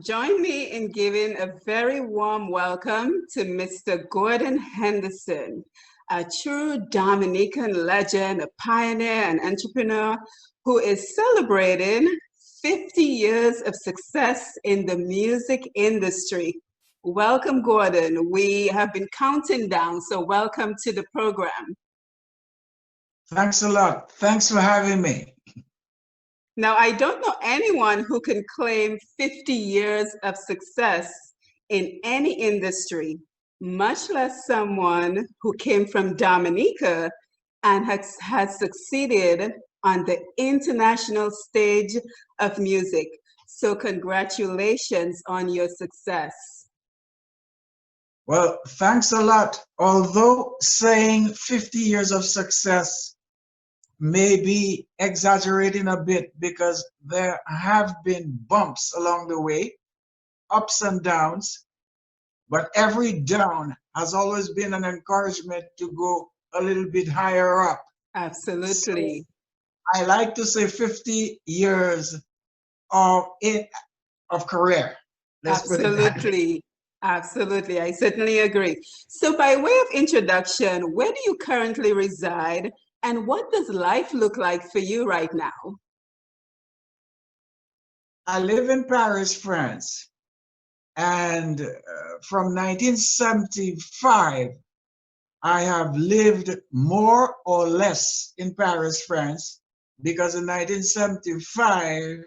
Join me in giving a very warm welcome to Mr. Gordon Henderson, a true Dominican legend, a pioneer and entrepreneur who is celebrating 50 years of success in the music industry. Welcome, Gordon. We have been counting down, so welcome to the program. Thanks a lot. Thanks for having me. Now, I don't know anyone who can claim 50 years of success in any industry, much less someone who came from Dominica and has succeeded on the international stage of music. So congratulations on your success. Well, thanks a lot. Although saying 50 years of success may be exaggerating a bit because there have been bumps along the way, ups and downs, but every down has always been an encouragement to go a little bit higher up. Absolutely. So I like to say 50 years of career. Let's put it that way. Absolutely. Absolutely. I certainly agree. So, by way of introduction, where do you currently reside and what does life look like for you right now? I live in Paris, France, and from 1975, I have lived more or less in Paris, France, because in 1975,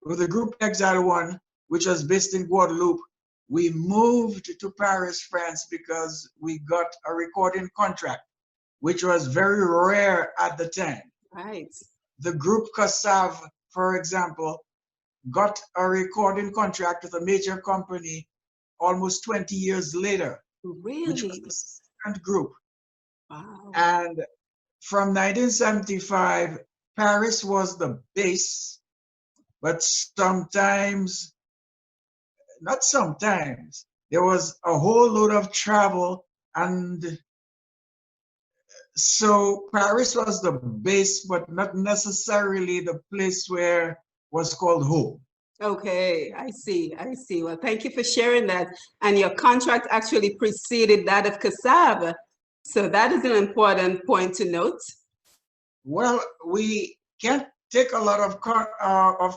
with the group Exile One, which was based in Guadeloupe, we moved to Paris, France, because we got a recording contract, which was very rare at the time. Right. The group Kassav, for example, got a recording contract with a major company almost 20 years later, which was Really? the second group. Wow. And from 1975, Paris was the base, but sometimes, not sometimes, there was a whole load of travel, and so Paris was the base, but not necessarily the place where was called home. Okay, I see. I see. Well, thank you for sharing that. And your contract actually preceded that of Kassav. So that is an important point to note. Well, we can't take a lot of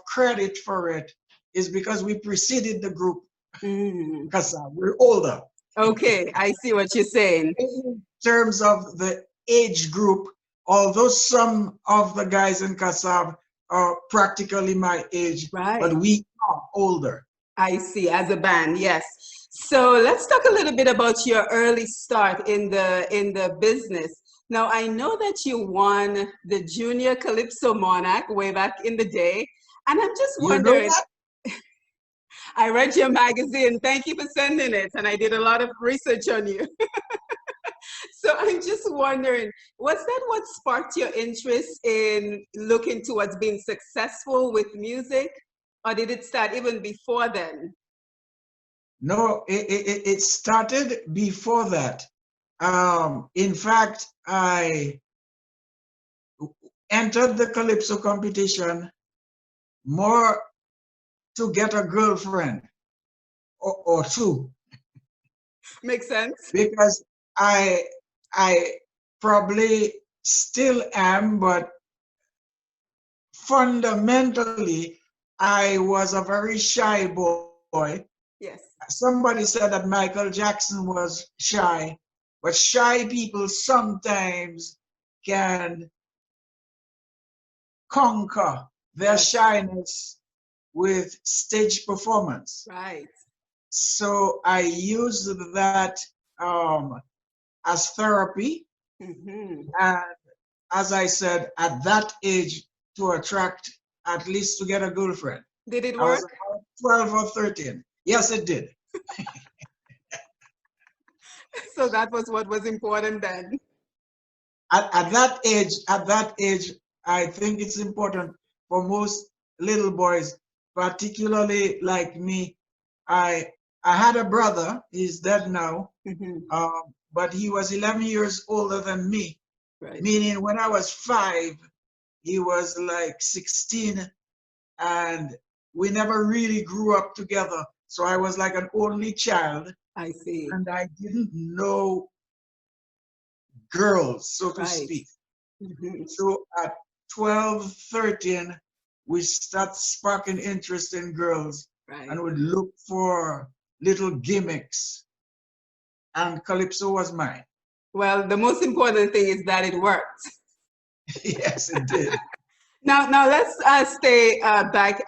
credit for it. Is because we preceded the group because we're older. Okay, I see what you're saying. In terms of the age group, although some of the guys in Kassav are practically my age, Right. but we are older. I see, as a band, yes. So let's talk a little bit about your early start in the business. Now, I know that you won the Junior Calypso Monarch way back in the day, and I'm just You know wondering, that? I read your magazine. Thank you for sending it, and I did a lot of research on you. So I'm just wondering, was that what sparked your interest in looking towards being successful with music, or did it start even before then? No, it started before that. In fact, I entered the Calypso competition more to get a girlfriend or two, Makes sense. because I probably still am, but fundamentally I was a very shy boy. Yes. Somebody said that Michael Jackson was shy, but shy people sometimes can conquer their Yes. shyness with stage performance. Right. So I used that as therapy. Mm-hmm. And as I said, at that age, to attract, at least to get a girlfriend. Did it I was work? about 12 or 13. Yes, it did. So that was what was important then. At that age, I think it's important for most little boys, particularly like me. I I had a brother. He's dead now, Mm-hmm. but he was 11 years older than me. Right. Meaning, when I was 5, he was like 16, and we never really grew up together. So I was like an only child, I see. and I didn't know girls, so to Right. speak. Mm-hmm. So at 12, 13, we start sparking interest in girls Right. and would look for little gimmicks. And Calypso was mine. Well, the most important thing is that it worked. Yes, it did. Now let's stay back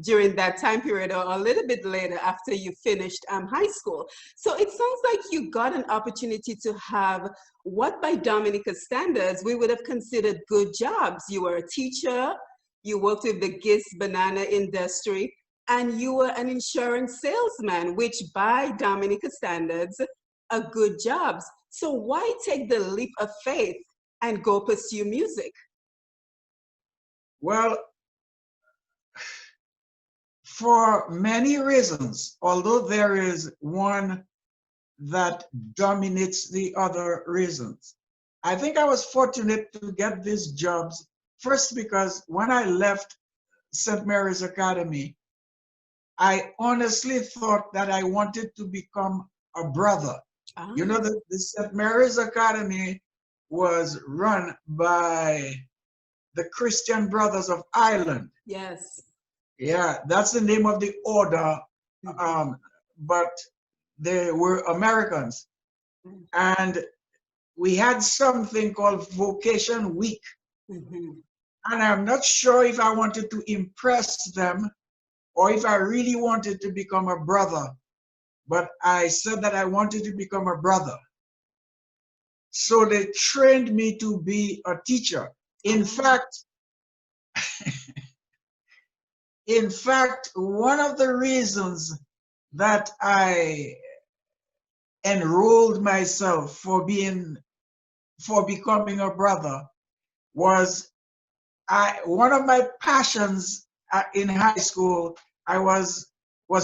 during that time period or a little bit later after you finished high school. So it sounds like you got an opportunity to have what by Dominica standards we would have considered good jobs. You were a teacher, you worked with the Gis banana industry, and you were an insurance salesman, which by Dominica standards are good jobs. So why take the leap of faith and go pursue music? Well, for many reasons, although there is one that dominates the other reasons. I think I was fortunate to get these jobs first because when I left St. Mary's Academy, I honestly thought that I wanted to become a brother. Ah. You know, the St. Mary's Academy was run by the Christian Brothers of Ireland. Yes. Yeah, that's the name of the order, but they were Americans. And we had something called Vocation Week. Mm-hmm. And I'm not sure if I wanted to impress them or if I really wanted to become a brother. But I said that I wanted to become a brother. So they trained me to be a teacher. In fact, one of the reasons that I enrolled myself for becoming a brother was one of my passions in high school was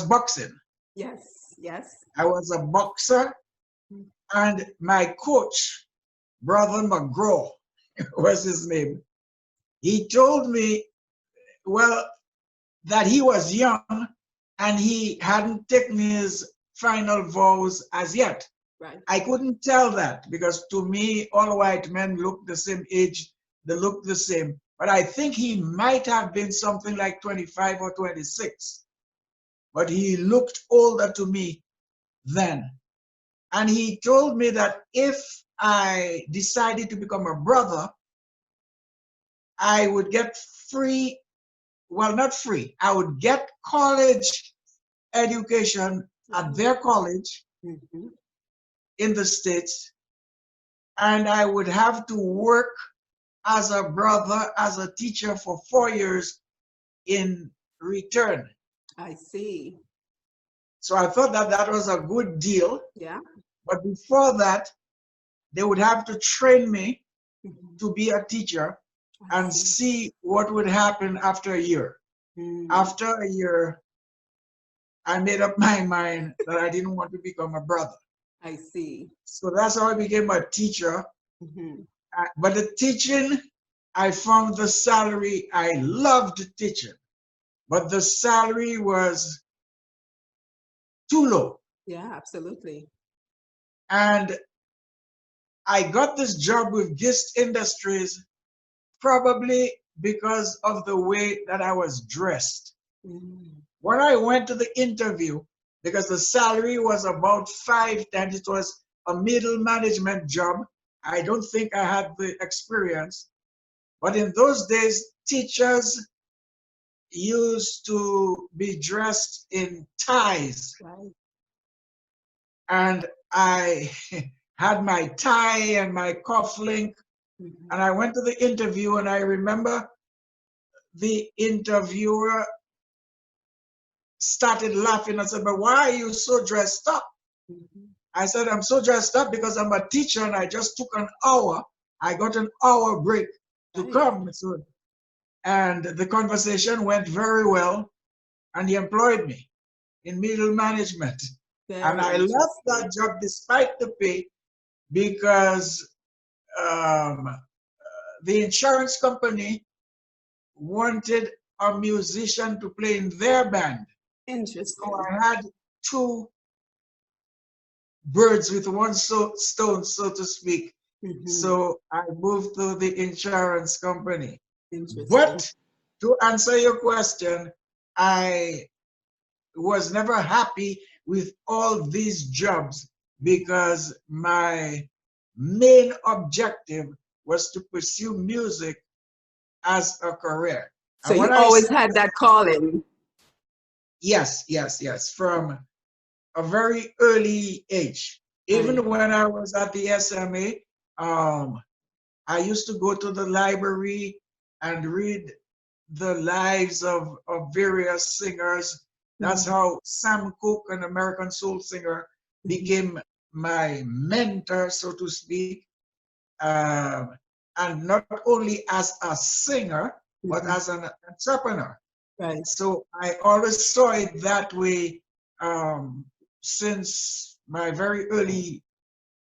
boxing. Yes, yes. I was a boxer, and my coach, Brother McGraw, was his name. He told me, well, that he was young and he hadn't taken his final vows as yet. Right. I couldn't tell that because to me, all white men look the same age, they look the same. But I think he might have been something like 25 or 26. But he looked older to me then. And he told me that if I decided to become a brother, I would get free, well, not free, I would get college education at their college in the States, and I would have to work as a brother, as a teacher for 4 years in return. I see. So I thought that that was a good deal. Yeah. But before that, they would have to train me to be a teacher and see what would happen after a year. After a year, I made up my mind that I didn't want to become a brother. I see. So that's how I became a teacher. But the teaching, I found the salary, I loved teaching, but the salary was too low. Yeah, absolutely. And I got this job with Gist Industries probably because of the way that I was dressed. When I went to the interview, because the salary was about 5 times, it was a middle management job. I don't think I had the experience. But in those days, teachers used to be dressed in ties. Right. And I had my tie and my cufflink. And I went to the interview, and I remember the interviewer started laughing and said, "But why are you so dressed up?" I said, "I'm so dressed up because I'm a teacher and I just took an hour. I got an hour break to come." So, and the conversation went very well, and he employed me in middle management. And I left that job despite the pay because the insurance company wanted a musician to play in their band. So Interesting. I had two birds with one stone, so to speak. So I moved to the insurance company. Interesting. But to answer your question, I was never happy with all these jobs because my main objective was to pursue music as a career. So And you when I always say had that calling. yes, from a very early age. Right. Even when I was at the SMA, I used to go to the library and read the lives of various singers. That's how Sam Cooke, an American soul singer, became my mentor, so to speak. And not only as a singer, but as an entrepreneur. Right. So I always saw it that way since my very early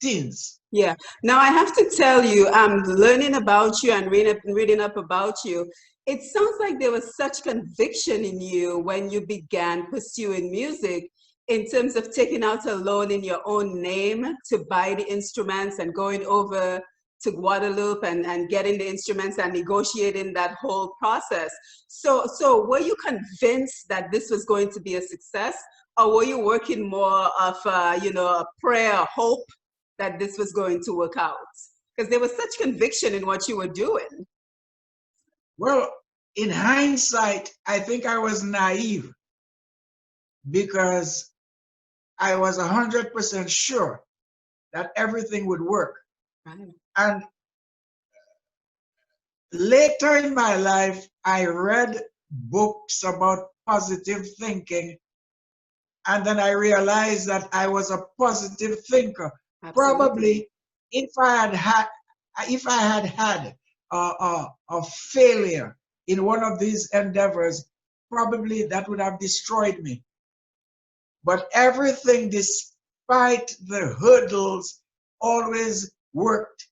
teens. Yeah. Now I have to tell you, I'm learning about you and reading up about you. It sounds like there was such conviction in you when you began pursuing music in terms of taking out a loan in your own name to buy the instruments and going over to Guadeloupe and getting the instruments and negotiating that whole process. So were you convinced that this was going to be a success, or were you working more of a prayer, hope that this was going to work out? Because there was such conviction in what you were doing. Well, in hindsight, I think I was naive because I was 100% sure that everything would work. Right. And later in my life, I read books about positive thinking, and then I realized that I was a positive thinker. Absolutely. Probably, if I had had a failure in one of these endeavors, probably that would have destroyed me. But everything, despite the hurdles, always worked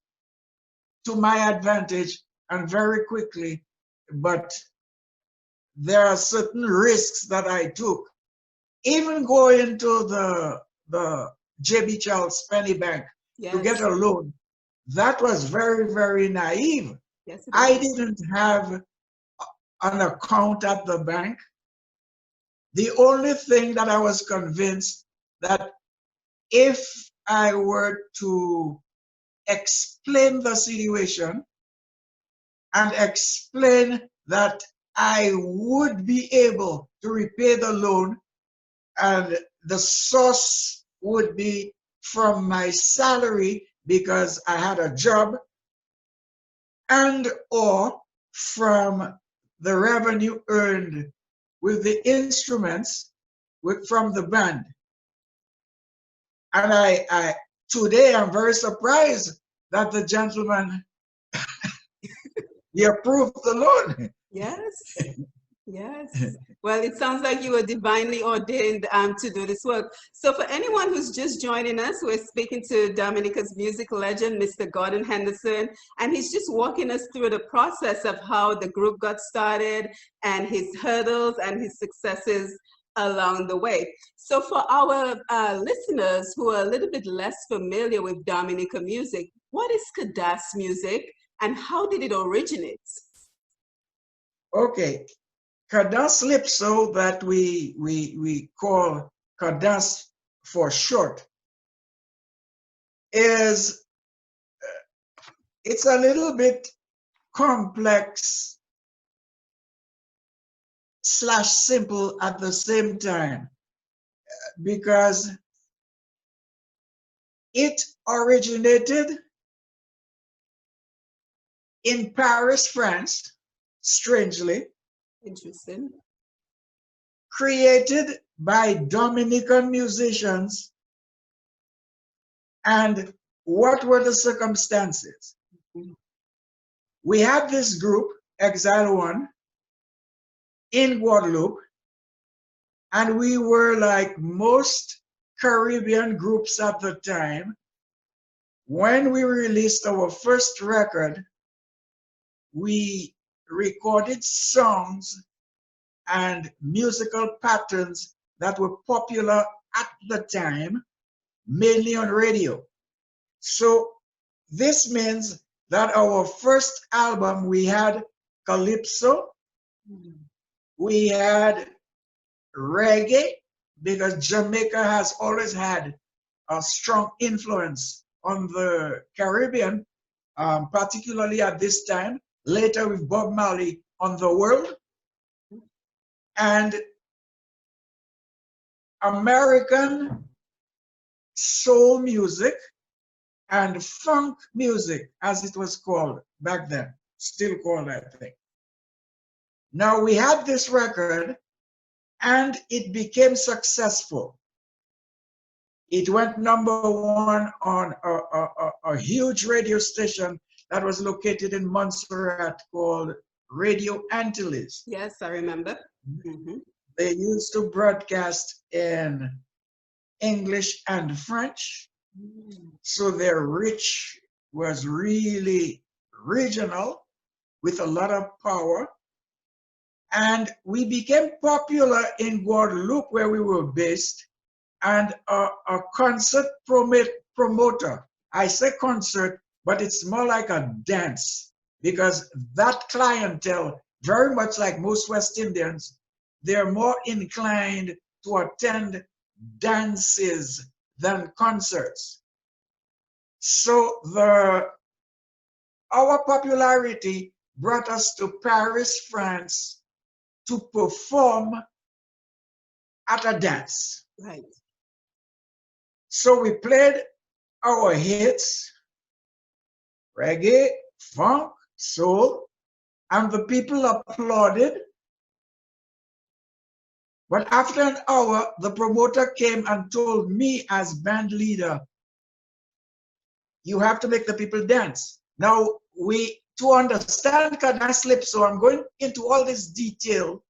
to my advantage and very quickly. But there are certain risks that I took. Even going to the JB Charles Penny Bank to get Yes. a loan, that was very, very naive. Yes, it I is. didn't have an account at the bank. The only thing that I was convinced that if I were to explain the situation and explain that I would be able to repay the loan and the source would be from my salary because I had a job, and or from the revenue earned with the instruments from the band. And I today I'm very surprised that the gentleman he approved the loan. Yes. Yes. Well, it sounds like you were divinely ordained to do this work. So for anyone who's just joining us, we're speaking to Dominica's music legend, Mr. Gordon Henderson, and he's just walking us through the process of how the group got started and his hurdles and his successes along the way. So for our listeners who are a little bit less familiar with Dominica music, what is Cadence music and how did it originate? Okay, Cadence Calypso that we call Cadence for short is it's a little bit complex slash simple at the same time because it originated in Paris, France, strangely, Interesting. created by Dominican musicians. And what were the circumstances? We had this group, Exile One, in Guadeloupe, and we were like most Caribbean groups at the time. When we released our first record, we recorded songs and musical patterns that were popular at the time, mainly on radio. So this means that our first album, we had calypso, we had reggae, because Jamaica has always had a strong influence on the Caribbean, particularly at this time, later with Bob Marley on the world, and American soul music and funk music, as it was called back then, still called, I think. Now we had this record and it became successful. It went #1 on a huge radio station that was located in Montserrat called Radio Antilles. Yes, I remember. They used to broadcast in English and French. So their reach was really regional with a lot of power. And we became popular in Guadeloupe, where we were based, and a concert promoter. I say concert, but it's more like a dance, because that clientele, very much like most West Indians, they're more inclined to attend dances than concerts. So our popularity brought us to Paris, France, to perform at a dance. Right. So we played our hits, reggae, funk, soul, and the people applauded. But after an hour, the promoter came and told me as band leader, you have to make the people dance. Now, to understand Calypso, I'm going into all this detail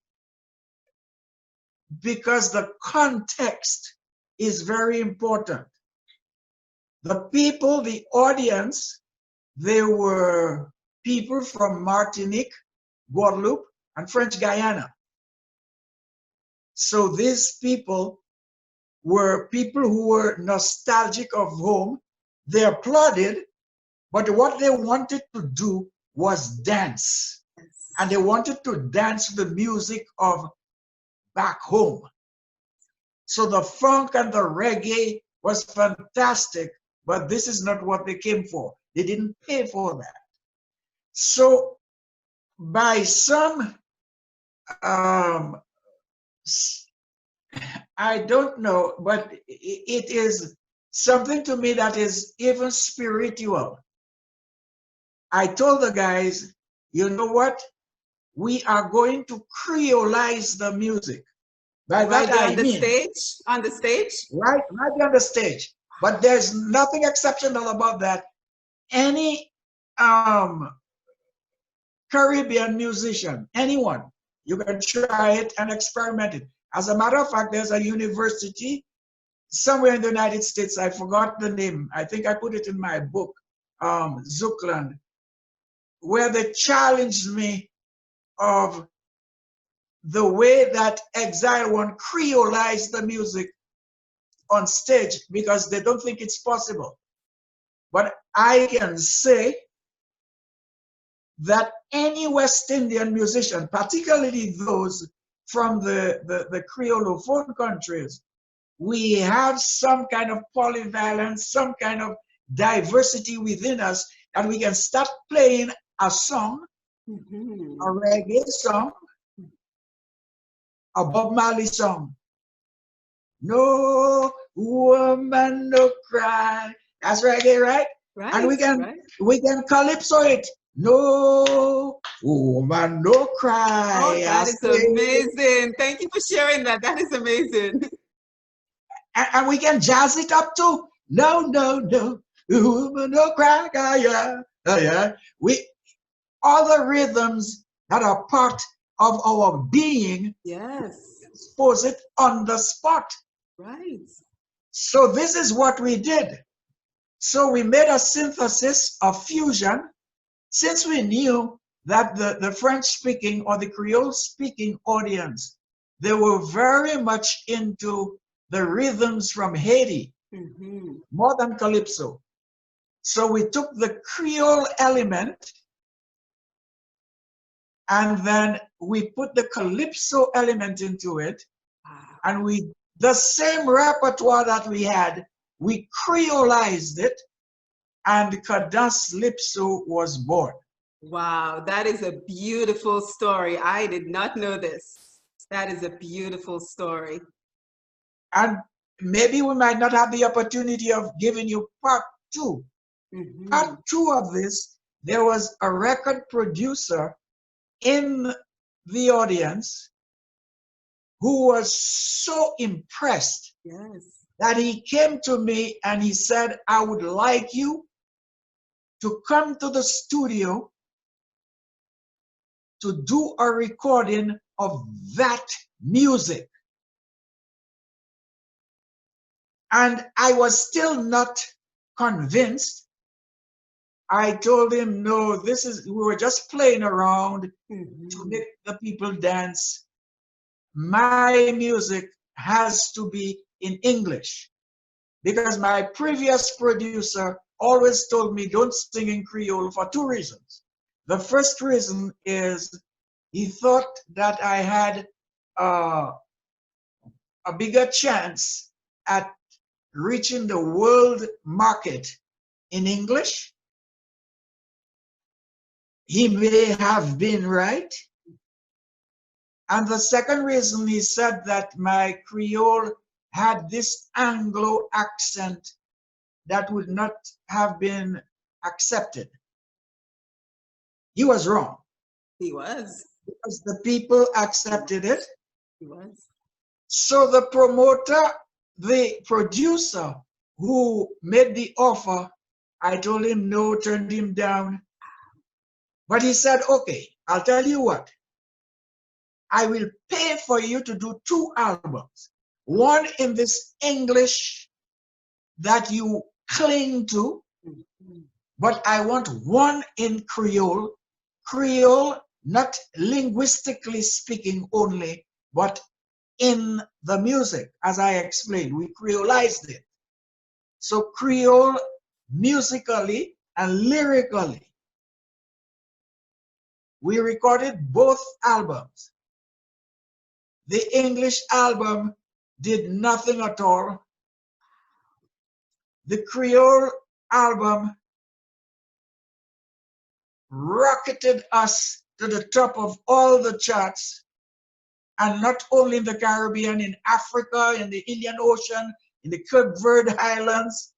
because the context is very important. The people, the audience, they were people from Martinique, Guadeloupe, and French Guyana. So these people were people who were nostalgic of home. They applauded, but what they wanted to do was dance. And they wanted to dance to the music of back home. So the funk and the reggae was fantastic, but this is not what they came for. They didn't pay for that. So by some, I don't know, but it is something to me that is even spiritual. I told the guys, you know what? We are going to creolize the music. By that I mean, on the stage? Right on the stage. But there's nothing exceptional about that. Any Caribbean musician, anyone, you can try it and experiment it. As a matter of fact, there's a university somewhere in the United States, I forgot the name. I think I put it in my book, Zookland, where they challenged me of the way that Exile One creolized the music on stage, because they don't think it's possible. But I can say that any West Indian musician, particularly those from the Creolophone countries, we have some kind of polyvalence, some kind of diversity within us, and we can start playing a song, a reggae song, a Bob Marley song. No woman, no cry. That's reggae, right? Right. And we can calypso it. No woman, no cry. Oh, that is amazing. Thank you for sharing that. That is amazing. And we can jazz it up too. No, woman, no cry. Yeah. All the rhythms that are part of our being. Yes. Expose it on the spot. Right. So this is what we did. So we made a synthesis, a fusion, since we knew that the French-speaking or the Creole-speaking audience, they were very much into the rhythms from Haiti, more than Calypso. So we took the Creole element and then we put the Calypso element into it, and the same repertoire that we had, we Creolized it, and Cadence Calypso was born. Wow, that is a beautiful story. I did not know this. That is a beautiful story. And maybe we might not have the opportunity of giving you part two. Part two of this, there was a record producer in the audience who was so impressed that he came to me and he said, I would like you to come to the studio to do a recording of that music. And I was still not convinced. I told him, no, we were just playing around to make the people dance. My music has to be in English, because my previous producer always told me don't sing in Creole for two reasons. The first reason is he thought that I had a bigger chance at reaching the world market in English. He may have been right. And the second reason, he said that my Creole had this Anglo accent that would not have been accepted. He was wrong. He was. Because the people accepted it. He was. So the promoter, the producer who made the offer, I told him no, turned him down. But he said, okay, I'll tell you what. I will pay for you to do 2 albums. One in this English that you cling to, but I want one in Creole. Creole, not linguistically speaking only, but in the music, as I explained, we Creolized it. So Creole musically and lyrically. We recorded both albums. The English album did nothing at all. The Creole album rocketed us to the top of all the charts, and not only in the Caribbean, in Africa, in the Indian Ocean, in the Cape Verde Islands.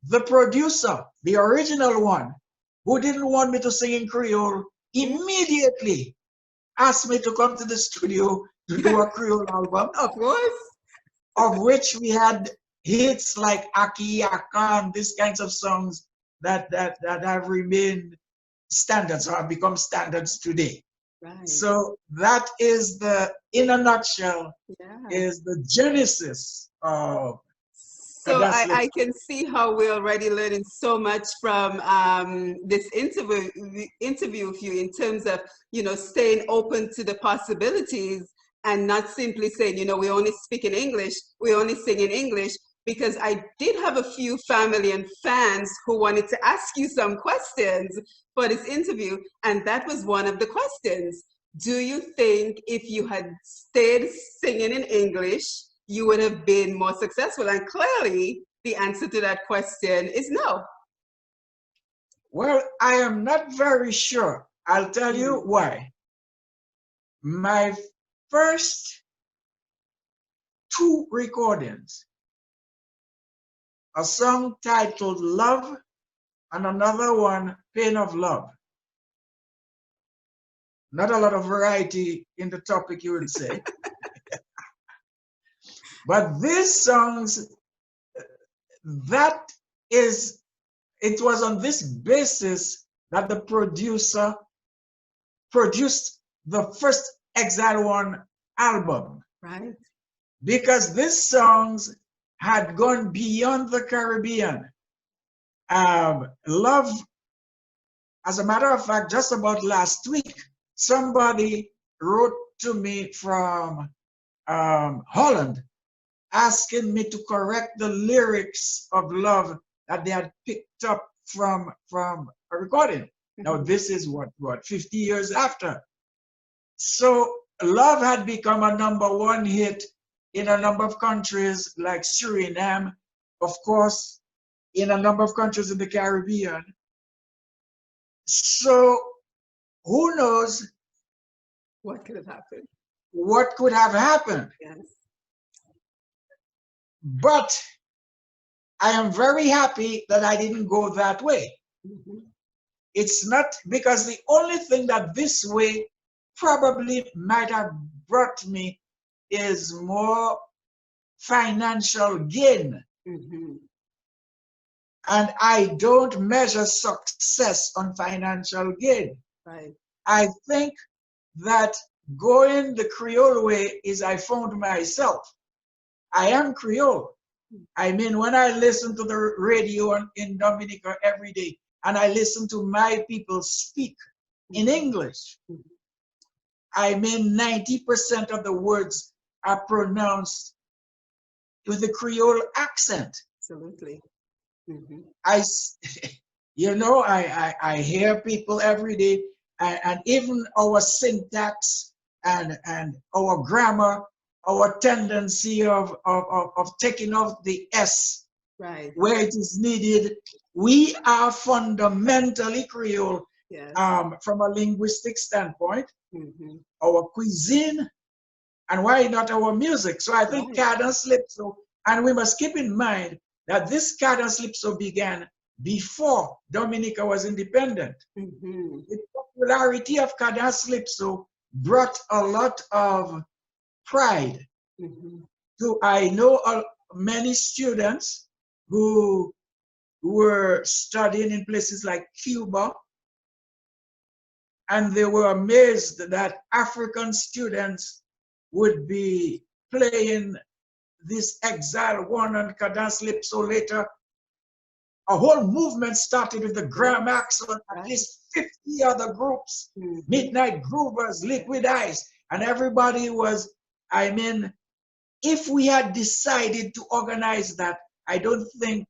The producer, the original one, who didn't want me to sing in Creole, immediately asked me to come to the studio to do a Creole album. Of course. Of which we had hits like Aki Yaka and these kinds of songs that have remained standards or have become standards today. Right. So that is in a nutshell, is the genesis of. So I can see how we're already learning so much from this interview with you in terms of, staying open to the possibilities and not simply saying, we only speak in English, we only sing in English, because I did have a few family and fans who wanted to ask you some questions for this interview, and that was one of the questions. Do you think if you had stayed singing in English, you would have been more successful? And clearly, the answer to that question is no. Well, I am not very sure. I'll tell you why. My first 2 recordings, a song titled Love and another one, Pain of Love. Not a lot of variety in the topic, you would say. But these songs, it was on this basis that the producer produced the first Exile One album. Right. Because these songs had gone beyond the Caribbean. Love, As a matter of fact, just about last week, somebody wrote to me from Holland asking me to correct the lyrics of Love that they had picked up from a recording. Now, this is what 50 years after. So Love had become a #1 hit in a number of countries like Suriname, of course, in a number of countries in the Caribbean. So who knows what could have happened? What could have happened? Yes. But I am very happy that I didn't go that way. It's not because the only thing that this way probably might have brought me is more financial gain. And I don't measure success on financial gain. Right. I think that going the Creole way is I found myself. I am Creole. I mean, when I listen to the radio in Dominica every day, and I listen to my people speak in English, I mean, 90% of the words are pronounced with the Creole accent. Absolutely. I hear people every day, and even our syntax and our grammar, our tendency of taking out the S right where it is needed. We are fundamentally Creole. Yes. From a linguistic standpoint, our cuisine, and why not our music? So I think Cadence Calypso, and we must keep in mind that this Cadence Calypso began before Dominica was independent. The popularity of Cadence Calypso brought a lot of pride. So I know many students who were studying in places like Cuba, and they were amazed that African students would be playing this Exile One and Cadence Calypso later. A whole movement started with the Graham Axel, at least 50 other groups, Midnight Groovers, Liquid Eyes, and everybody was, I mean, if we had decided to organize that, I don't think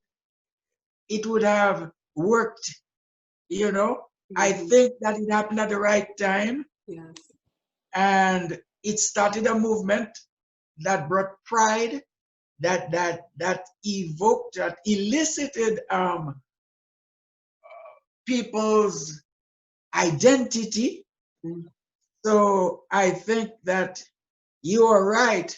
it would have worked, you know. I think that it happened at the right time. Yes. And it started a movement that brought pride, that evoked, that elicited people's identity. So I think that you are right.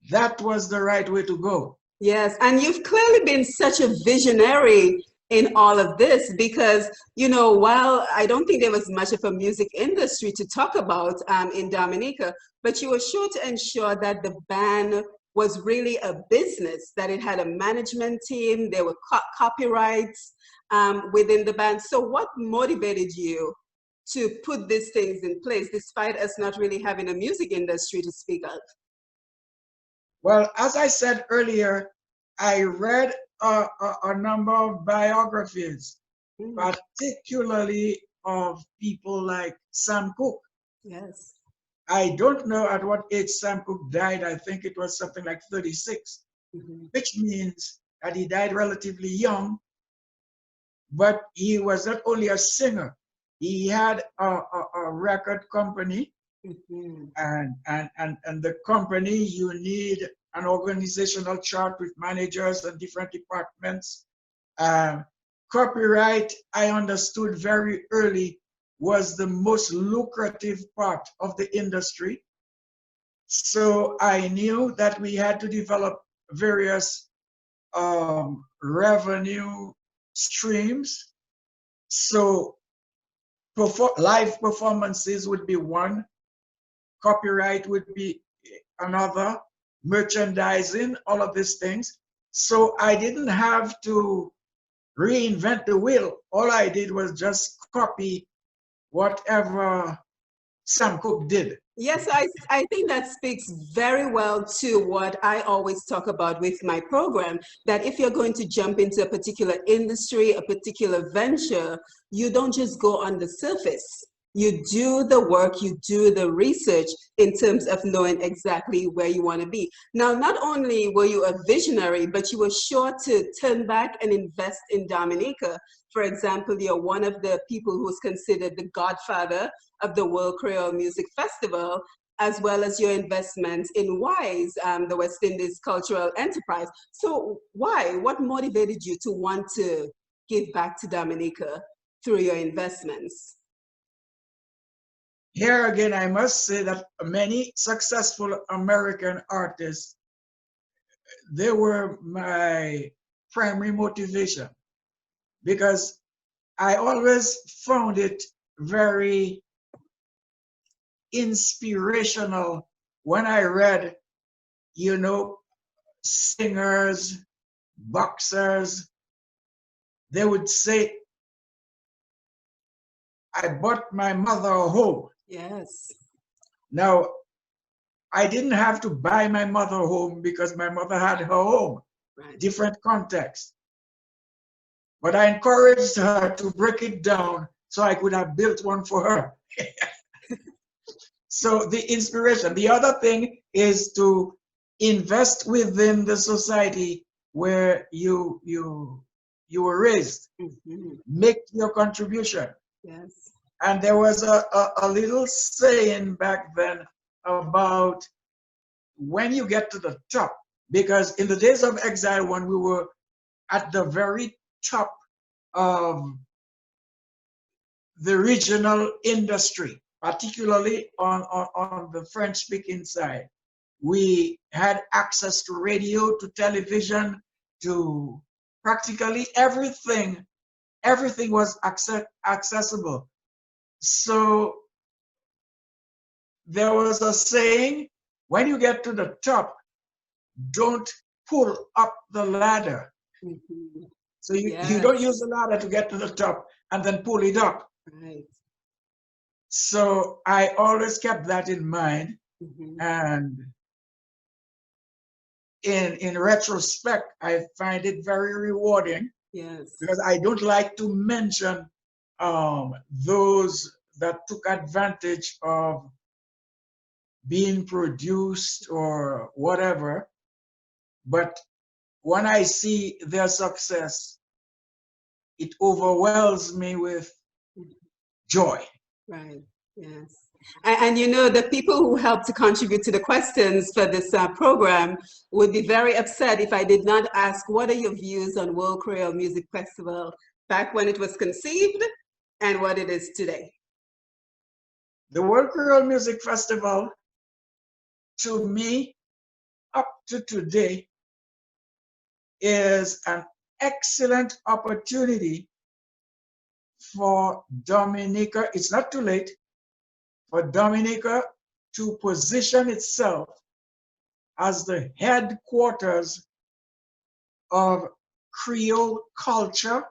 That was the right way to go. Yes, and you've clearly been such a visionary in all of this because, you know, while I don't think there was much of a music industry to talk about in Dominica, but you were sure to ensure that the band was really a business, that it had a management team, there were copyrights within the band. So what motivated you to put these things in place, despite us not really having a music industry to speak of? Well, as I said earlier, I read a number of biographies, particularly of people like Sam Cooke. Yes. I don't know at what age Sam Cooke died. I think it was something like 36, which means that he died relatively young. But he was not only a singer, he had a record company. And the company, you need an organizational chart with managers and different departments. Copyright, I understood very early, was the most lucrative part of the industry. So I knew that we had to develop various revenue streams. So live performances would be one, copyright would be another, merchandising, all of these things. So I didn't have to reinvent the wheel. All I did was just copy whatever Sam Cooke did. Yes, I think that speaks very well to what I always talk about with my program, that if you're going to jump into a particular industry, a particular venture, you don't just go on the surface. You do the work, you do the research in terms of knowing exactly where you want to be. Now, not only were you a visionary, but you were sure to turn back and invest in Dominica. For example, you're one of the people who's considered the godfather of the World Creole Music Festival, as well as your investments in WISE, the West Indies Cultural Enterprise. So why? What motivated you to want to give back to Dominica through your investments? Here again, I must say that many successful American artists, they were my primary motivation, because I always found it very inspirational when I read, you know, singers, boxers, they would say, I bought my mother a home. Yes. Now, I didn't have to buy my mother a home because my mother had her home, Right. different context. But I encouraged her to break it down so I could have built one for her. So the inspiration. The other thing is to invest within the society where you were raised. Mm-hmm. Make your contribution. Yes. And there was a little saying back then about when you get to the top, because in the days of Exile One, we were at the very top of the regional industry, particularly on the French-speaking side. We had access to radio, to television, to practically everything. Everything was accessible. So there was a saying, when you get to the top, don't pull up the ladder. Mm-hmm. So you Yes. don't use the ladder to get to the top and then pull it up. Right. So I always kept that in mind. Mm-hmm. And in retrospect, I find it very rewarding, Yes. because I don't like to mention those that took advantage of being produced or whatever. But when I see their success, it overwhelms me with joy. Right. Yes. And you know, the people who helped to contribute to the questions for this program would be very upset if I did not ask, what are your views on World Creole Music Festival back when it was conceived and what it is today? The World Creole Music Festival, to me, up to today, is an excellent opportunity for Dominica. It's not too late for Dominica to position itself as the headquarters of Creole culture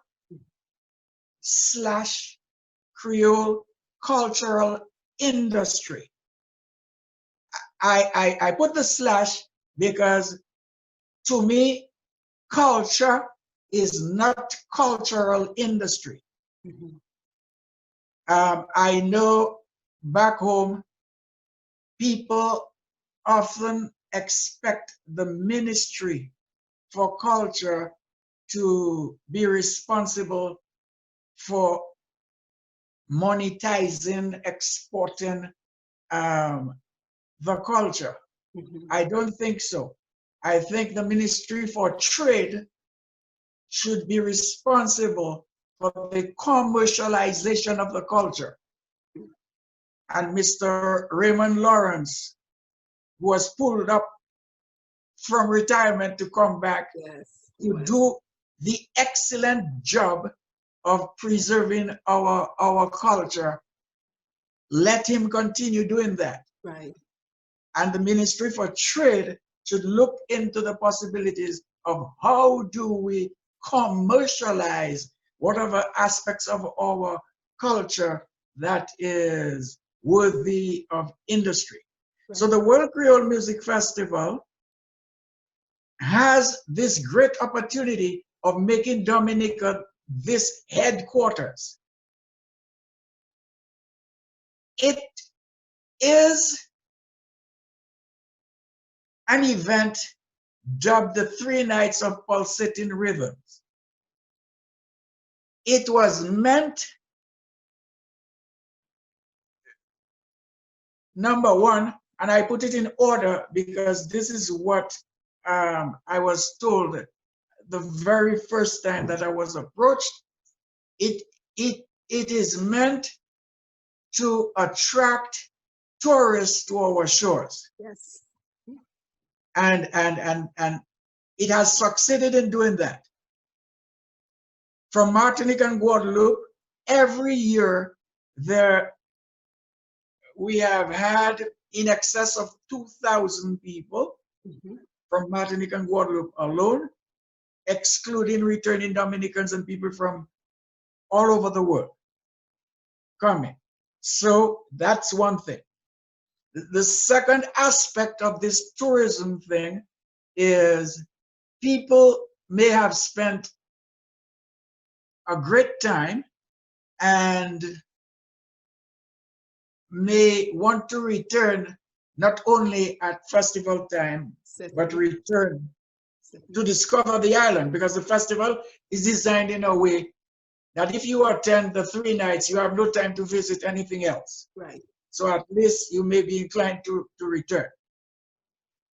slash Creole cultural industry. I put the slash because, to me, culture is not cultural industry. Mm-hmm. I know back home, people often expect the Ministry for Culture to be responsible for monetizing, exporting the culture. Mm-hmm. I don't think so. I think the Ministry for Trade should be responsible for the commercialization of the culture. And Mr. Raymond Lawrence, who was pulled up from retirement to come back Yes. to Well, do the excellent job of preserving our culture, let him continue doing that. right. And the Ministry for Trade should look into the possibilities of how do we commercialize whatever aspects of our culture that is worthy of industry. Right. So the World Creole Music Festival has this great opportunity of making Dominica this headquarters. It is an event dubbed the 3 Nights of Pulsating Rhythms. It was meant, number one, and I put it in order because this is what I was told the very first time that I was approached. It is meant to attract tourists to our shores. Yes. And it has succeeded in doing that. From Martinique and Guadeloupe, every year we have had in excess of 2,000 people from Martinique and Guadeloupe alone, excluding returning Dominicans and people from all over the world coming. So that's one thing. The second aspect of this tourism thing is people may have spent a great time and may want to return not only at festival time, but return to discover the island, because the festival is designed in a way that if you attend the 3 nights, you have no time to visit anything else. Right. So at least you may be inclined to return.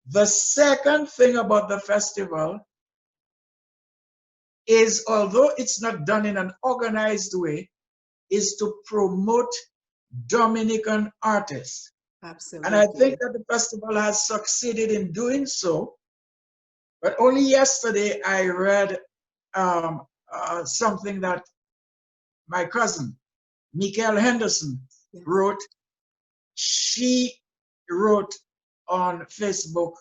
The second thing about the festival is, although it's not done in an organized way, is to promote Dominican artists. Absolutely. And I think that the festival has succeeded in doing so. But only yesterday I read something that my cousin, Michael Henderson, wrote. She wrote on Facebook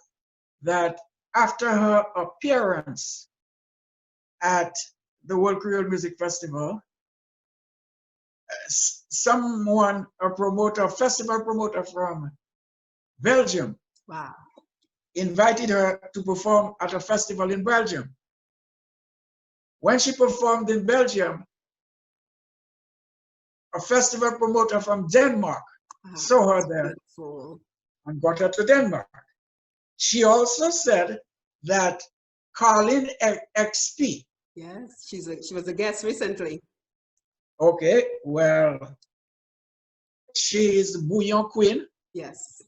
that after her appearance at the World Creole Music Festival, someone, a festival promoter from Belgium, wow, invited her to perform at a festival in Belgium. When she performed in Belgium, a festival promoter from Denmark saw her there and got her to Denmark. She also said that Carlin XP. Yes, she was a guest recently. Okay, well, she is the Bouillon Queen. Yes.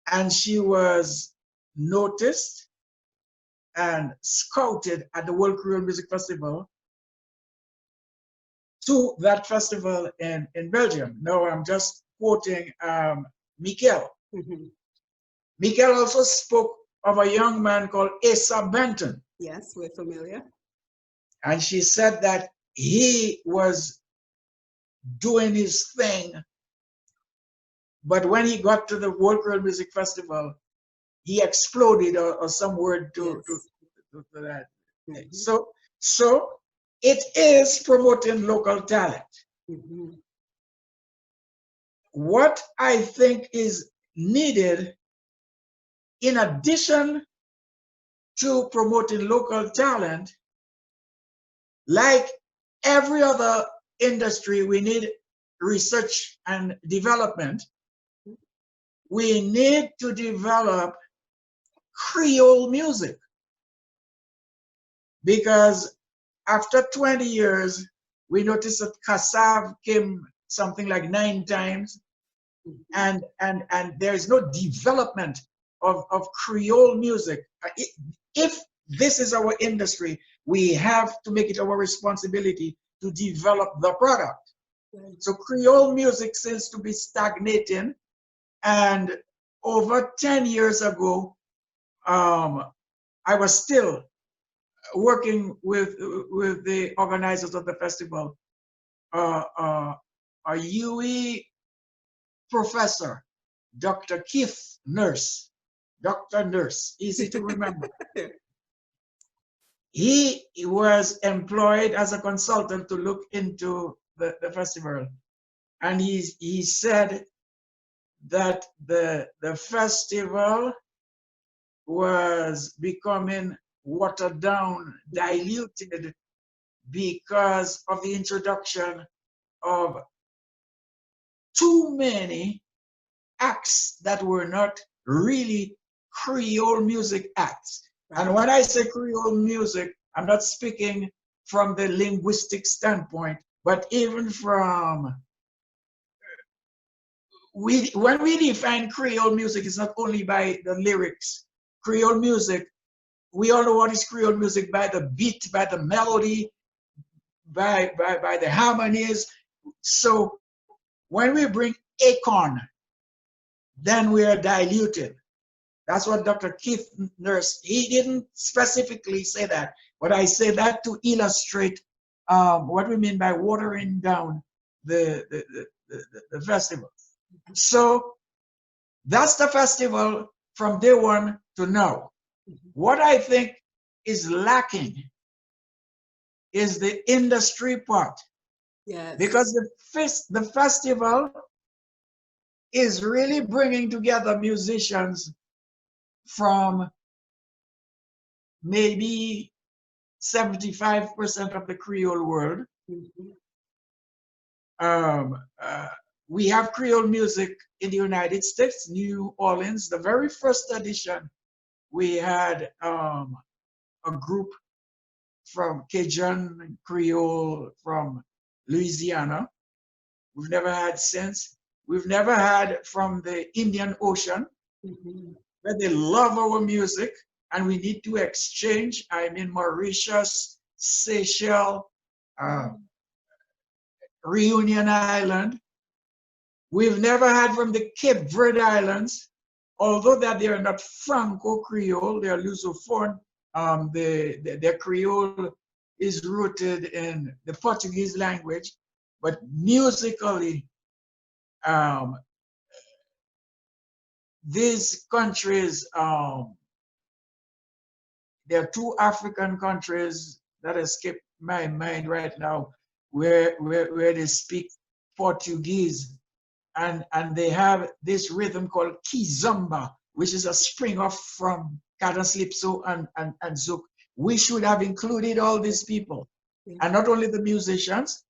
And she was noticed and scouted at the World Creole Music Festival to that festival in Belgium. Now I'm just quoting Mikel. Mikel also spoke of a young man called Asa Benton. Yes, we're familiar. And she said that he was doing his thing, but when he got to the World Creole Music Festival, he exploded, or some word to that. So it is promoting local talent. What I think is needed, in addition to promoting local talent, like every other industry, we need research and development. We need to develop Creole music, because after 20 years, we noticed that Kassav came something like 9 times, and there is no development of Creole music. If this is our industry, we have to make it our responsibility to develop the product. So Creole music seems to be stagnating, and over 10 years ago, I was still working with the organizers of the festival, a UE professor, Dr. Keith Nurse, Dr. Nurse, easy to remember. He was employed as a consultant to look into the festival. And he said that the festival was becoming watered down, diluted because of the introduction of too many acts that were not really Creole music acts. And when I say Creole music, I'm not speaking from the linguistic standpoint, but even from when we define Creole music, it's not only by the lyrics. Creole music, we all know what is Creole music by the beat, by the melody, by the harmonies. So when we bring acorn, then we are diluted. That's what Dr. Keith Nurse, he didn't specifically say that, but I say that to illustrate what we mean by watering down the festival. So that's the festival from day one to now. What I think is lacking is the industry part. Yes. Because the festival is really bringing together musicians from maybe 75% of the Creole world. We have Creole music in the United States, New Orleans. The very first edition, we had a group from Cajun Creole from Louisiana. We've never had since. We've never had from the Indian Ocean, where they love our music and we need to exchange. I'm in Mauritius, Seychelles, Reunion Island. We've never had from the Cape Verde Islands, although that they are not Franco-Creole, they are Lusophone. Their Creole is rooted in the Portuguese language, but musically, these countries, there are two African countries that escape my mind right now, where they speak Portuguese, and they have this rhythm called kizomba, which is a spring off from Cadence, and Zouk. We should have included all these people, and not only the musicians,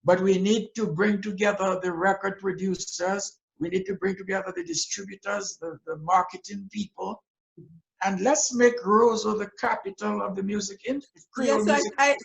but we need to bring together the record producers, we need to bring together the distributors, the marketing people, and let's make Roseau the capital of the music industry. Yes,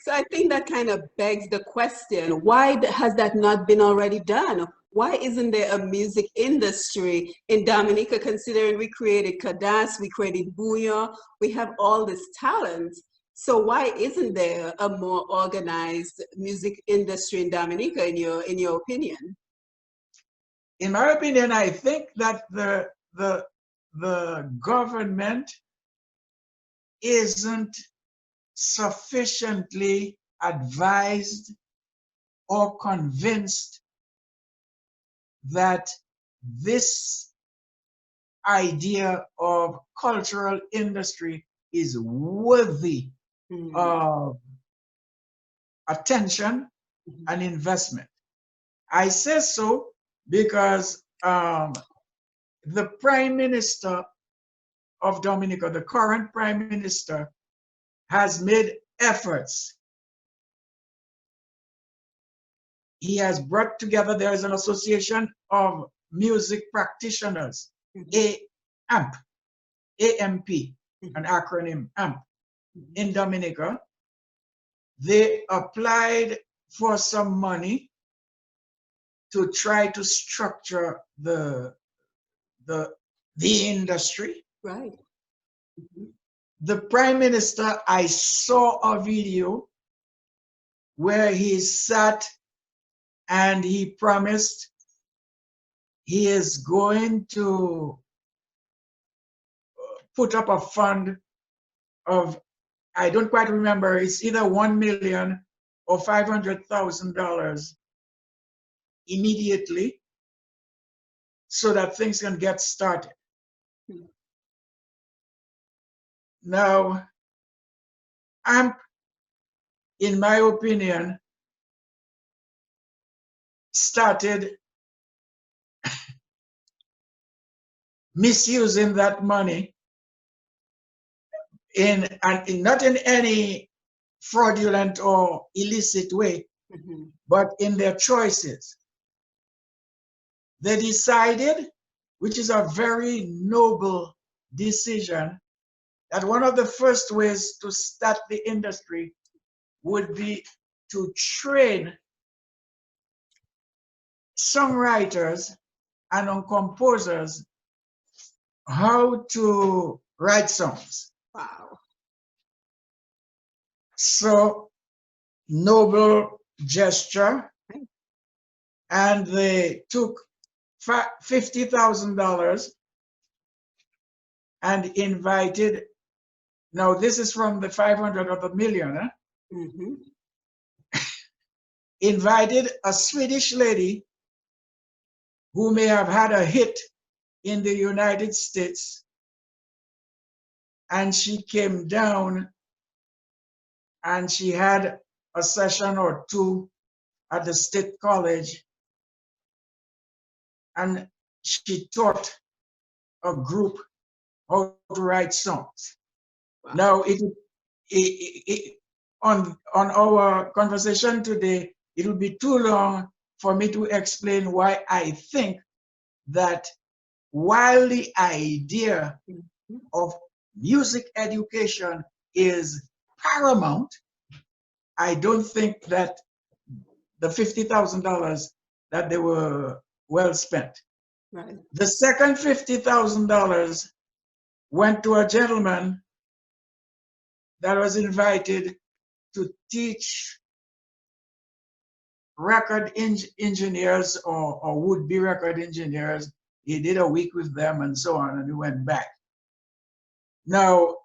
so I think that kind of begs the question, why has that not been already done? Why isn't there a music industry in Dominica, considering we created Cadence, we created Bouillon, we have all this talent. So why isn't there a more organized music industry in Dominica, in your opinion? In my opinion, I think that the government isn't sufficiently advised or convinced that this idea of cultural industry is worthy of attention and investment. I say so because the Prime Minister of Dominica, the current Prime Minister, has made efforts. He has brought together, there is an association of music practitioners, AMP, AMP, an acronym, AMP, in Dominica. They applied for some money to try to structure the industry. Right. The Prime Minister, I saw a video where he sat and he promised he is going to put up a fund of, I don't quite remember, it's either $1 million or $500,000 immediately so that things can get started. Now, AMP, in my opinion, started misusing that money not in any fraudulent or illicit way, but in their choices. They decided, which is a very noble decision, that one of the first ways to start the industry would be to train songwriters and composers how to write songs. Wow. So, noble gesture. And they took $50,000 and invited, now this is from the 500 of the million, invited a Swedish lady who may have had a hit in the United States, and she came down and she had a session or two at the State College, and she taught a group how to write songs. Wow. Now, on our conversation today, it will be too long for me to explain why I think that while the idea of music education is paramount, I don't think that the $50,000 that they were well spent. Right. The second $50,000 went to a gentleman that was invited to teach record engineers or would-be record engineers. He did a week with them and so on, and he went back. Now,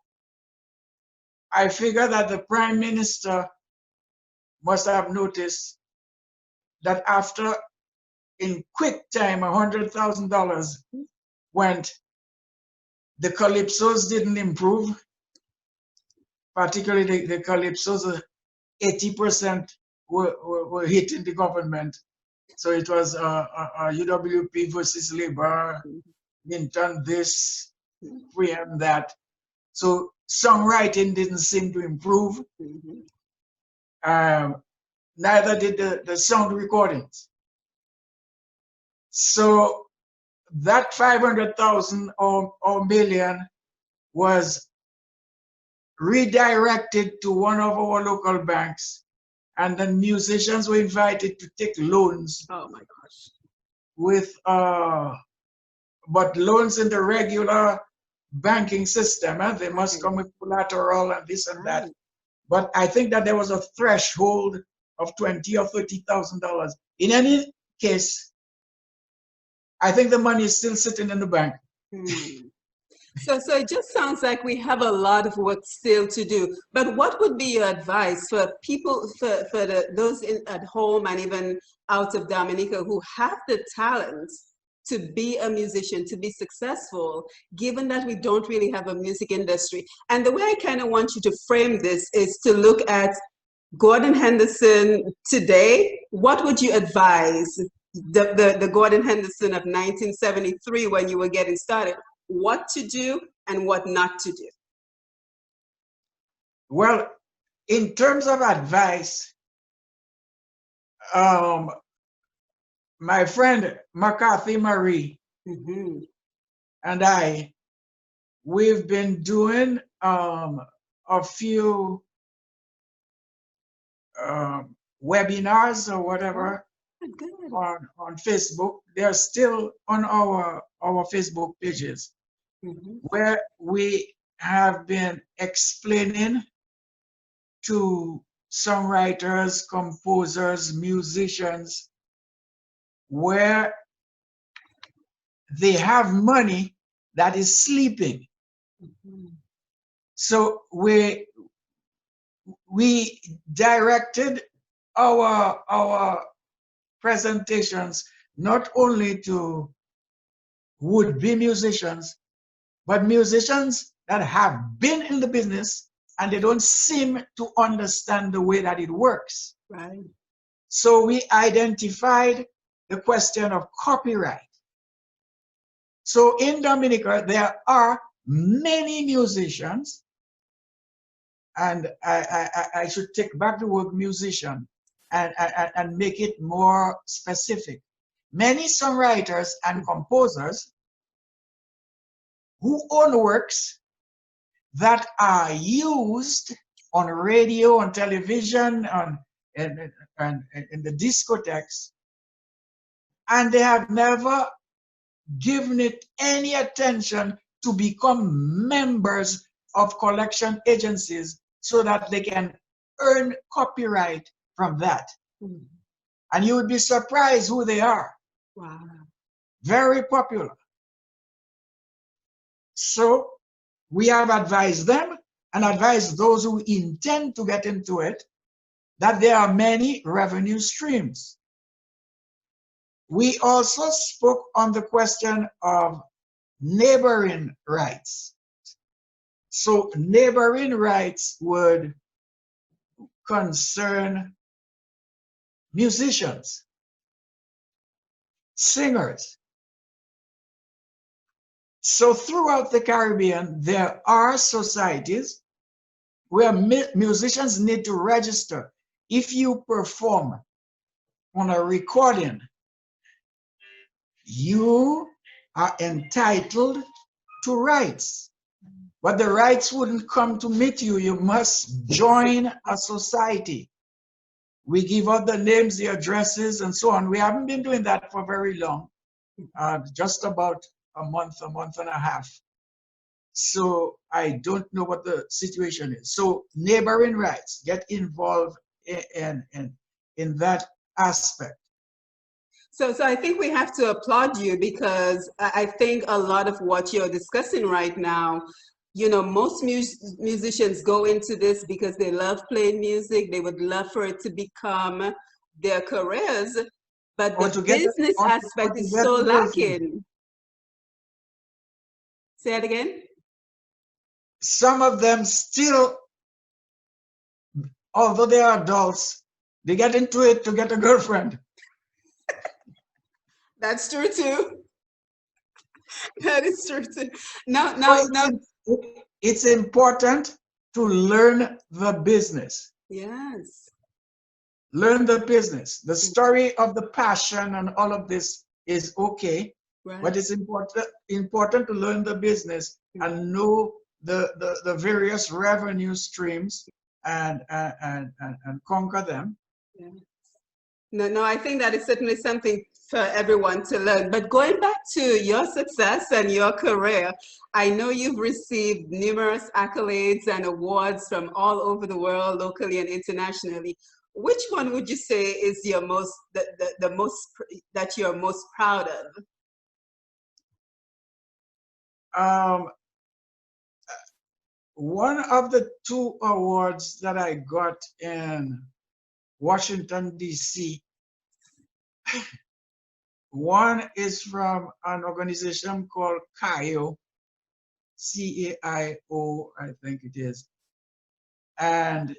I figure that the Prime Minister must have noticed that after, in quick time, $100,000 went. The calypsos didn't improve, particularly the calypsos, 80% were hitting the government. So it was UWP versus Labor, Linton this, Freeham that. So songwriting didn't seem to improve. Neither did the sound recordings. So that 500,000 or million was redirected to one of our local banks, and then musicians were invited to take loans. Oh my gosh. With but loans in the regular banking system, they must come with collateral and this and that. But I think that there was a threshold of $20,000 or $30,000. In any case, I think the money is still sitting in the bank. So it just sounds like we have a lot of work still to do. But what would be your advice for people, for those at home and even out of Dominica who have the talent to be a musician, to be successful, given that we don't really have a music industry? And the way I kind of want you to frame this is to look at Gordon Henderson today. What would you advise the Gordon Henderson of 1973 when you were getting started? What to do and what not to do? Well, in terms of advice, my friend McCarthy Marie and we've been doing a few webinars or whatever on Facebook. They're still on our Facebook pages, where we have been explaining to songwriters, composers, musicians, where they have money that is sleeping. So we directed our presentations not only to would-be musicians, but musicians that have been in the business and they don't seem to understand the way that it works. Right. So we identified the question of copyright. So in Dominica, there are many musicians, and I should take back the word musician and make it more specific. Many songwriters and composers who own works that are used on radio, on television, and in the discotheques, and they have never given it any attention to become members of collection agencies so that they can earn copyright from that. Mm. And you would be surprised who they are. Wow. Very popular. So we have advised them and advised those who intend to get into it that there are many revenue streams. We also spoke on the question of neighboring rights. So neighboring rights would concern musicians, singers. So throughout the Caribbean, there are societies where musicians need to register. If you perform on a recording, you are entitled to rights. But the rights wouldn't come to meet you. You must join a society. We give out the names, the addresses, and so on. We haven't been doing that for very long, just about a month and a half. So I don't know what the situation is. So neighboring rights, get involved in that aspect. So I think we have to applaud you, because I think a lot of what you're discussing right now, you know, most musicians go into this because they love playing music. They would love for it to become their careers, but the business aspect is so lacking. Say it again. Some of them still, although they are adults, they get into it to get a girlfriend. That's true too. That is true too. Now, it's important to learn the business. Yes. Learn the business. The story of the passion and all of this is okay, right, but it's important to learn the business and know the various revenue streams and conquer them. Yeah. No, I think that is certainly something for everyone to learn. But going back to your success and your career, I know you've received numerous accolades and awards from all over the world, locally and internationally. Which one would you say is your most, the most, that you're most proud of? One of the 2 awards that I got in Washington, D.C., one is from an organization called CAIO, C-A-I-O, I think it is. And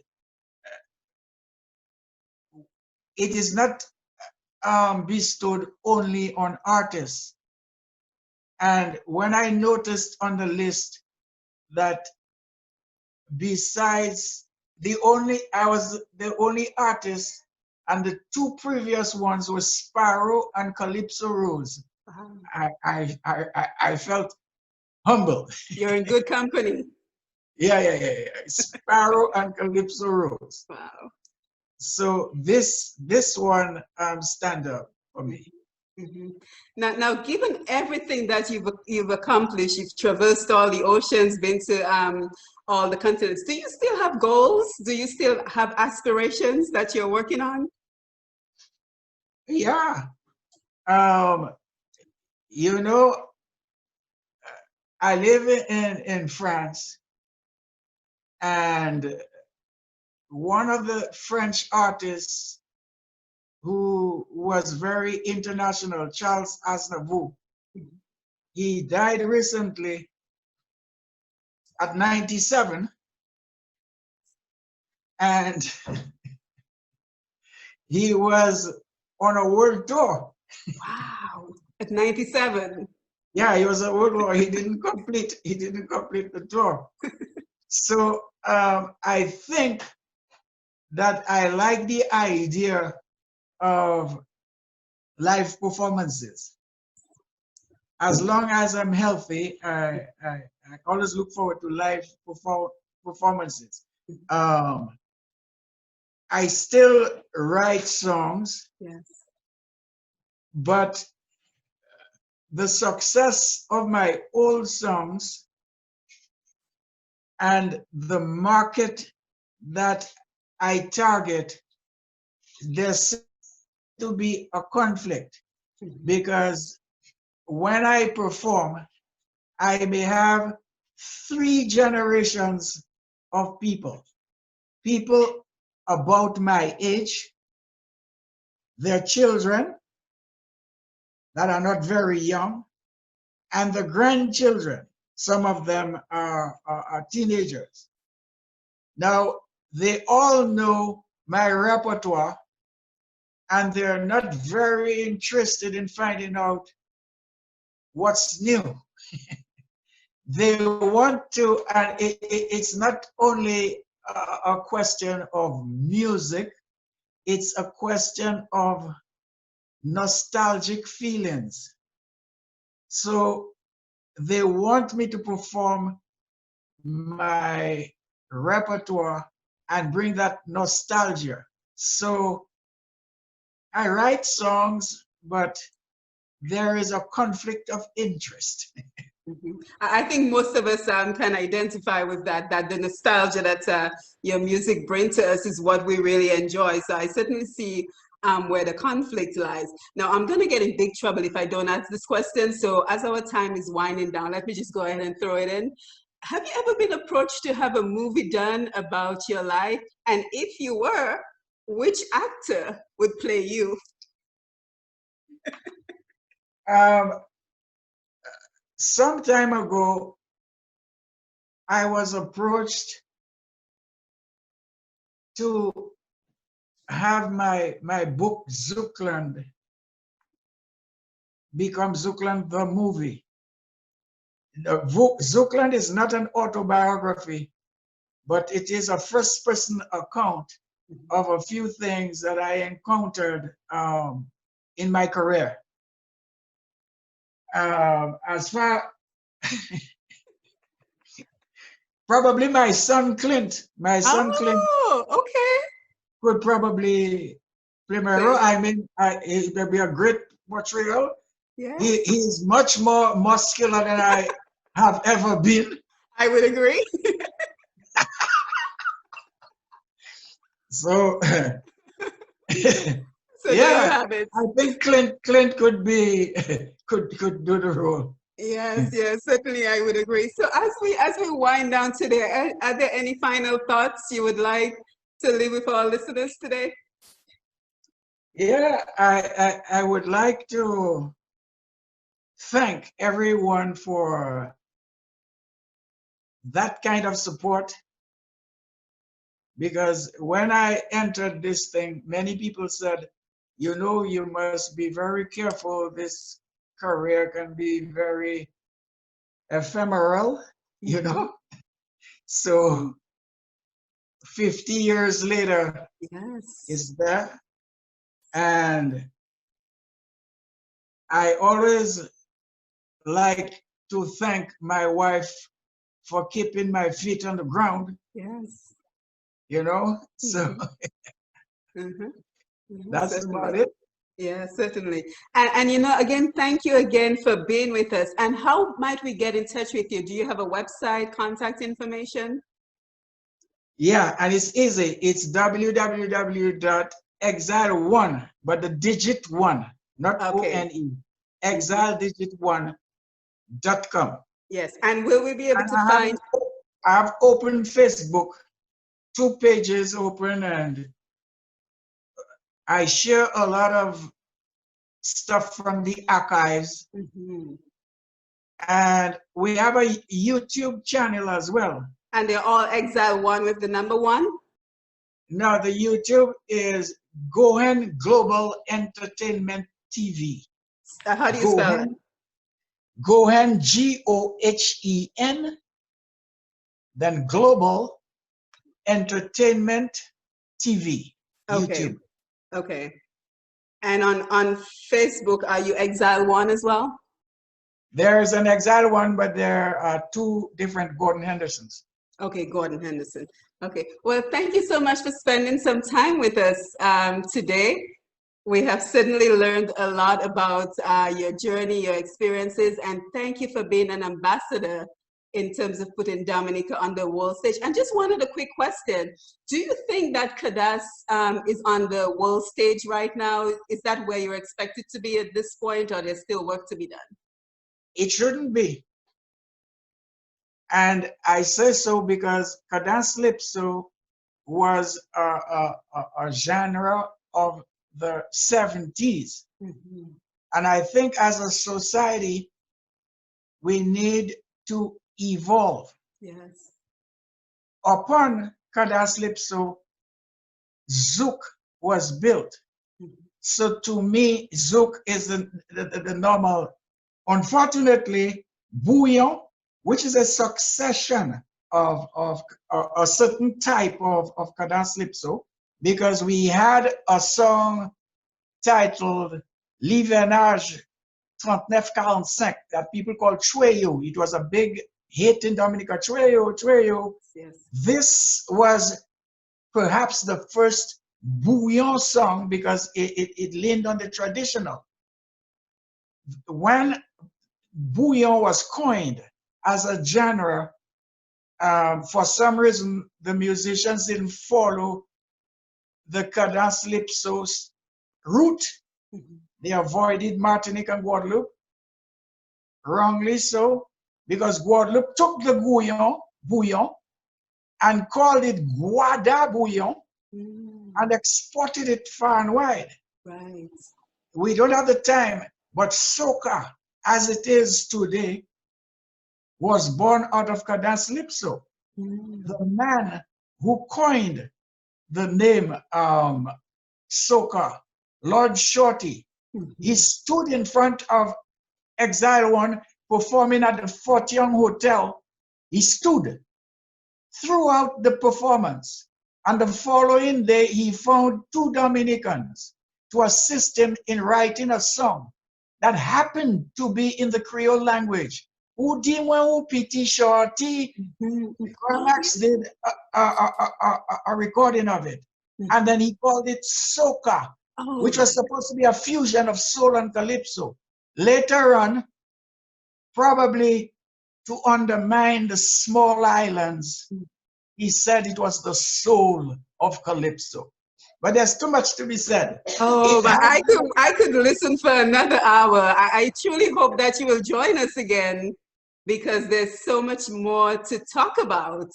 it is not bestowed only on artists. And when I noticed on the list that besides I was the only artist, and the 2 previous ones were Sparrow and Calypso Rose. Wow. I felt humble. You're in good company. Yeah. Sparrow and Calypso Rose. Wow. So this one stand up for me. Mm-hmm. Now, given everything that you've accomplished, you've traversed all the oceans, been to all the continents. Do you still have goals? Do you still have aspirations that you're working on? Yeah. You know, I live in France, and one of the French artists who was very international, Charles Aznavour, he died recently at 97, and he was on a world tour. Wow, at 97. Yeah, he was a World War. He didn't complete. He didn't complete the tour. So I think that I like the idea of live performances. As long as I'm healthy, I always look forward to live performances. I still write songs, Yes. but the success of my old songs and the market that I target, there's to be a conflict because when I perform, I may have three generations of people. People about my age, their children that are not very young, and the grandchildren. Some of them are teenagers. Now, they all know my repertoire, and they're not very interested in finding out what's new. They want to, and it's not only a question of music, it's a question of nostalgic feelings. So they want me to perform my repertoire and bring that nostalgia. So I write songs, but there is a conflict of interest. I think most of us can identify with that, that the nostalgia that your music brings to us is what we really enjoy. So I certainly see where the conflict lies. Now, I'm going to get in big trouble if I don't ask this question. So as our time is winding down, let me just go ahead and throw it in. Have you ever been approached to have a movie done about your life? And if you were, which actor would play you? Um, some time ago, I was approached to have my book Zookland become Zookland the movie. Zookland is not an autobiography, but it is a first-person account of a few things that I encountered in my career. As far, probably my son Clint, Oh, okay. could probably play my role. I mean, it will be a great portrayal. Yeah, He's much more muscular than I have ever been. I would agree. So, So there you yeah, have it. I think Clint could be could do the role. Yes, yes, certainly I would agree. So as we wind down today, are there any final thoughts you would like to leave with our listeners today? Yeah, I would like to thank everyone for that kind of support because when I entered this thing, many people said, you know, you must be very careful. This career can be very ephemeral, you know. So 50 years later, Yes. it's there. And I always like to thank my wife for keeping my feet on the ground, Yes. you know. So Mm-hmm. that's Certainly. about it. Yeah, certainly. And again, thank you again for being with us. And how might we get in touch with you? Do you have a website, contact information? Yeah, and it's easy. It's www.exile1, but the digit one, not Okay. ONE. Mhm. Exiledigit1.com. Yes. And will we be able And to find? I have opened Facebook, 2 pages open, and I share a lot of stuff from the archives. Mhm. And we have a YouTube channel as well. And they're all Exile One with the number one? Now the YouTube is Gohen Global Entertainment TV. How do you spell it? Gohen, Gohen, Gohen, then Global Entertainment TV, Okay. YouTube. Okay. And on Facebook, are you Exile One as well? There's an Exile One, but there are two different Gordon Hendersons. Okay, Gordon Henderson. Okay. Well, thank you so much for spending some time with us today. We have certainly learned a lot about your journey, your experiences, and thank you for being an ambassador in terms of putting Dominica on the world stage. And just wanted a quick question. Do you think that Cadence is on the world stage right now? Is that where you're expected to be at this point, or there's still work to be done? It shouldn't be. And I say so because Cadence Calypso was a genre of the 70s. Mm-hmm. And I think as a society, we need to evolve. Yes. Upon Cadence Calypso, Zouk was built. Mm-hmm. So to me, Zouk is the normal. Unfortunately, Bouillon, which is a succession of a certain type of Cadence Calypso, because we had a song titled L'Hivernage 39-45 that people call Chueyo. It was a big hit in Dominica, Chueyo, Chueyo. Yes. This was perhaps the first Bouillon song because it leaned on the traditional. When Bouillon was coined as a genre, for some reason, the musicians didn't follow the Cadence Calypso's route. Mm-hmm. They avoided Martinique and Guadeloupe, wrongly so, because Guadeloupe took the bouillon and called it Guada bouillon and exported it far and wide. Right. We don't have the time, but soca, as it is today, was born out of Cadence Calypso. The man who coined the name soca, Lord Shorty, he stood in front of Exile One performing at the Fort Young Hotel. He stood throughout the performance. And the following day, he found two Dominicans to assist him in writing a song that happened to be in the Creole language. Piti Shorty. Max did a recording of it. And then he called it soca, which was supposed to be a fusion of soul and calypso. Later on, probably to undermine the small islands, he said it was the soul of calypso. But there's too much to be said. Oh, but I could listen for another hour. I truly hope that you will join us again because there's so much more to talk about.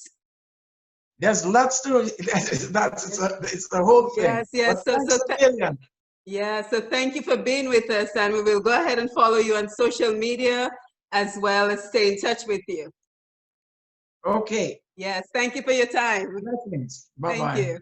There's lots to it's the whole thing. Yes. So thank you for being with us, and we will go ahead and follow you on social media as well as stay in touch with you. Okay. Yes, thank you for your time. Bye-bye. Thank you.